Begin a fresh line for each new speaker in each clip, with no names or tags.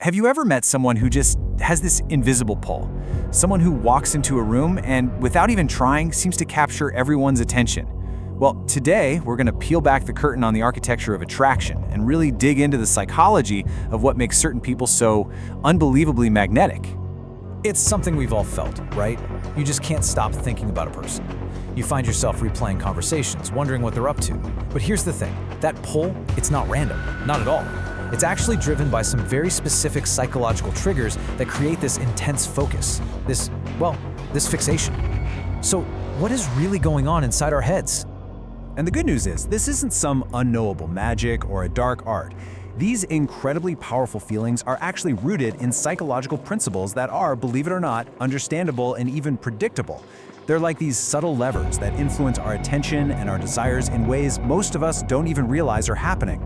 Have you ever met someone who just has this invisible pull? Someone who walks into a room and, without even trying, seems to capture everyone's attention. Well, today we're going to peel back the curtain on the architecture of attraction and really dig into the psychology of what makes certain people so unbelievably magnetic.
It's something we've all felt, right? You just can't stop thinking about a person. You find yourself replaying conversations, wondering what they're up to. But here's the thing, that pull, it's not random, not at all. It's actually driven by some very specific psychological triggers that create this intense focus, this fixation. So what is really going on inside our heads?
And the good news is, this isn't some unknowable magic or a dark art. These incredibly powerful feelings are actually rooted in psychological principles that are, believe it or not, understandable and even predictable. They're like these subtle levers that influence our attention and our desires in ways most of us don't even realize are happening.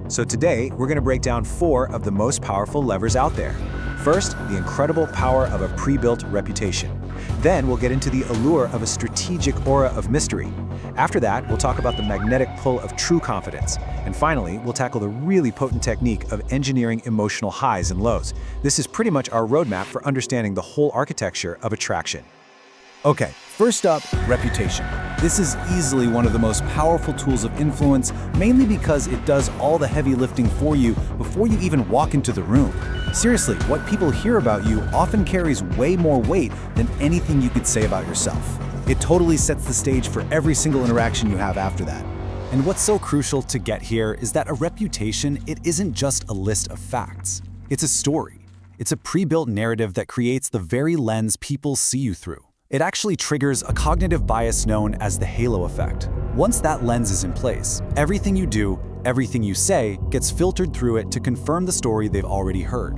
So today, we're going to break down 4 of the most powerful levers out there. First, the incredible power of a pre-built reputation. Then we'll get into the allure of a strategic aura of mystery. After that, we'll talk about the magnetic pull of true confidence. And finally, we'll tackle the really potent technique of engineering emotional highs and lows. This is pretty much our roadmap for understanding the whole architecture of attraction. Okay, first up, reputation. This is easily one of the most powerful tools of influence, mainly because it does all the heavy lifting for you before you even walk into the room. Seriously, what people hear about you often carries way more weight than anything you could say about yourself. It totally sets the stage for every single interaction you have after that. And what's so crucial to get here is that a reputation, it isn't just a list of facts. It's a story. It's a pre-built narrative that creates the very lens people see you through. It actually triggers a cognitive bias known as the halo effect. Once that lens is in place, everything you do, everything you say, gets filtered through it to confirm the story they've already heard.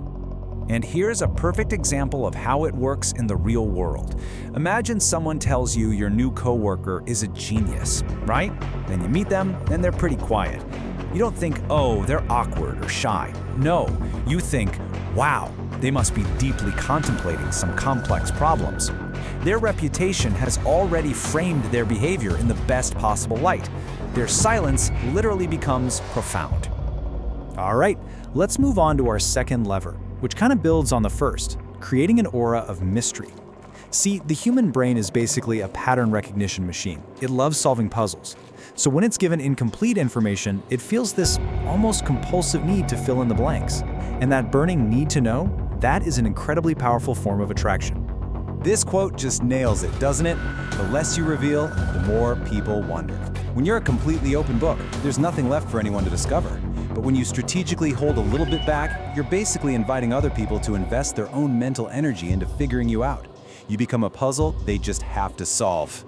And here's a perfect example of how it works in the real world. Imagine someone tells you your new coworker is a genius, right? Then you meet them, and they're pretty quiet. You don't think, oh, they're awkward or shy. No, you think, wow, they must be deeply contemplating some complex problems. Their reputation has already framed their behavior in the best possible light. Their silence literally becomes profound. All right, let's move on to our second lever, which kind of builds on the first, creating an aura of mystery. See, the human brain is basically a pattern recognition machine. It loves solving puzzles. So when it's given incomplete information, it feels this almost compulsive need to fill in the blanks. And that burning need to know, that is an incredibly powerful form of attraction. This quote just nails it, doesn't it? The less you reveal, the more people wonder. When you're a completely open book, there's nothing left for anyone to discover. But when you strategically hold a little bit back, you're basically inviting other people to invest their own mental energy into figuring you out. You become a puzzle they just have to solve.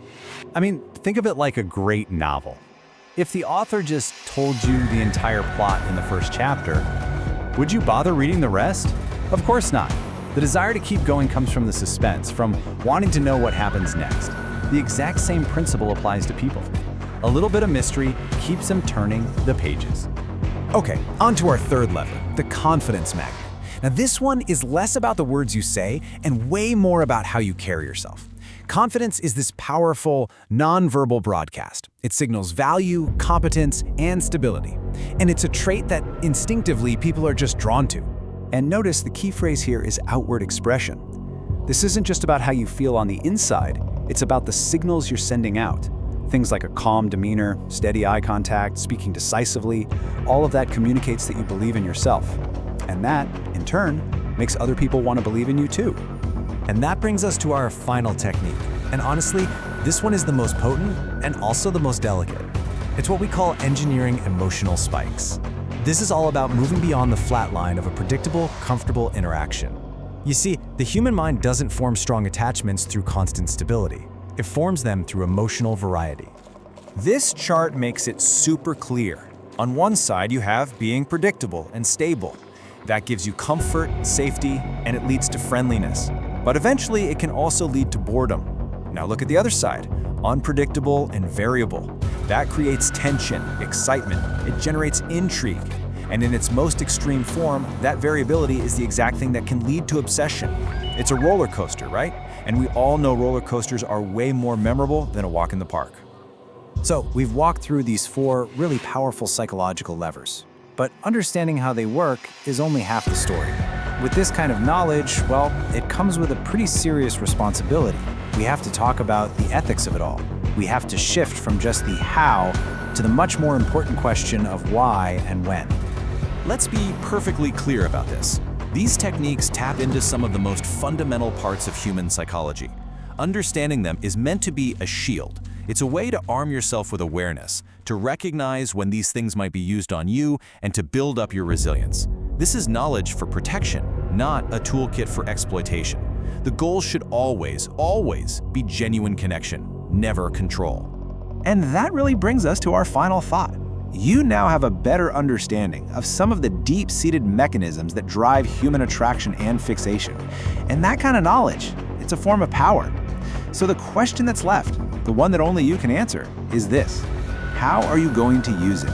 I mean, think of it like a great novel. If the author just told you the entire plot in the first chapter, would you bother reading the rest? Of course not. The desire to keep going comes from the suspense, from wanting to know what happens next. The exact same principle applies to people. A little bit of mystery keeps them turning the pages. Okay, on to our third lever, the confidence magnet. Now this one is less about the words you say and way more about how you carry yourself. Confidence is this powerful, non-verbal broadcast. It signals value, competence, and stability. And it's a trait that instinctively people are just drawn to. And notice the key phrase here is outward expression. This isn't just about how you feel on the inside, it's about the signals you're sending out. Things like a calm demeanor, steady eye contact, speaking decisively, all of that communicates that you believe in yourself. And that, in turn, makes other people want to believe in you too. And that brings us to our final technique. And honestly, this one is the most potent and also the most delicate. It's what we call engineering emotional spikes. This is all about moving beyond the flat line of a predictable, comfortable interaction. You see, the human mind doesn't form strong attachments through constant stability. It forms them through emotional variety. This chart makes it super clear. On one side, you have being predictable and stable. That gives you comfort, safety, and it leads to friendliness. But eventually, it can also lead to boredom. Now look at the other side, unpredictable and variable. That creates tension, excitement, it generates intrigue. And in its most extreme form, that variability is the exact thing that can lead to obsession. It's a roller coaster, right? And we all know roller coasters are way more memorable than a walk in the park. So we've walked through these 4 really powerful psychological levers. But understanding how they work is only half the story. with this kind of knowledge, well, it comes with a pretty serious responsibility. We have to talk about the ethics of it all. We have to shift from just the how to the much more important question of why and when.
Let's be perfectly clear about this. These techniques tap into some of the most fundamental parts of human psychology. Understanding them is meant to be a shield. It's a way to arm yourself with awareness, to recognize when these things might be used on you, and to build up your resilience. This is knowledge for protection, not a toolkit for exploitation. The goal should always be genuine connection, never control.
And that really brings us to our final thought. You now have a better understanding of some of the deep-seated mechanisms that drive human attraction and fixation. And that kind of knowledge, it's a form of power. So the question that's left, the one that only you can answer, is this: how are you going to use it?